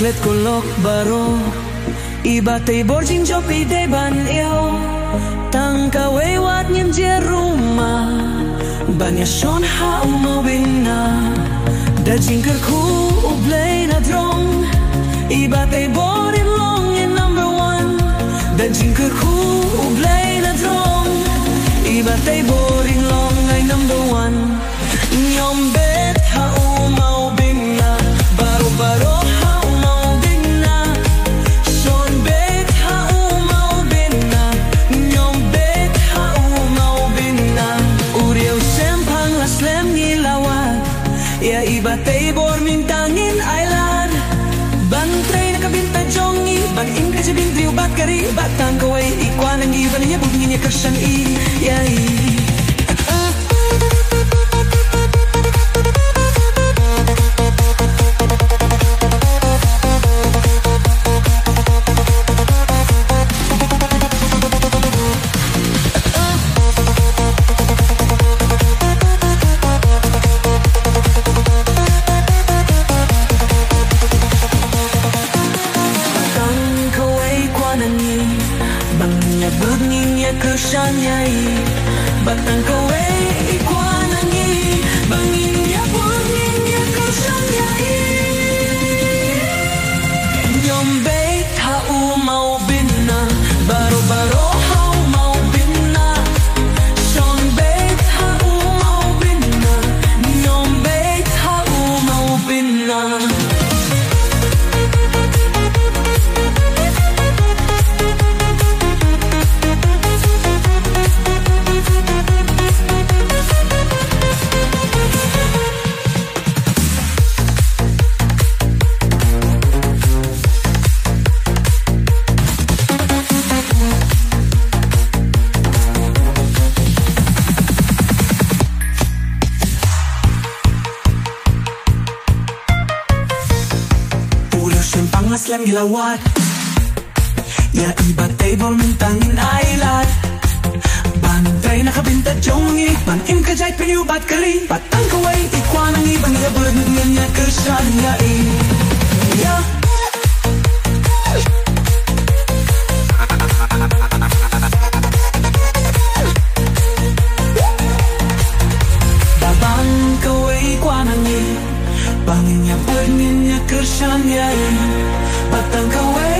klet kolok baro iba tay borjing jopi de ban yêu tang ka way wat nyem je ruma banya shon ha umo binna da jinker ku ublay na drong iba tay borin long in number one da jinker ku ublay na drong iba tay borin long ay number one nyom bet ha umo binna baro baro iba tay bor mintangin island bantray na kabinta jongi bang inka jabing triyo bakari batang kaway ikwanan iba niya bugin niya kasyan yay batang kowe ikwanangi bangin ya bangin ya kasanyai nyombe ta umau binna baro baro ha umau binna shombe ta umau binna nyombe ta umau binna Aslam gilawat ya iba table mintangin ailat bantay nakabinta jongi banim ka jay pinyubat kari patang kaway ikwanang ibang yabad niya kersan ya ya babang kaway ikwanang bangin yabad niya kersan ya batang kaway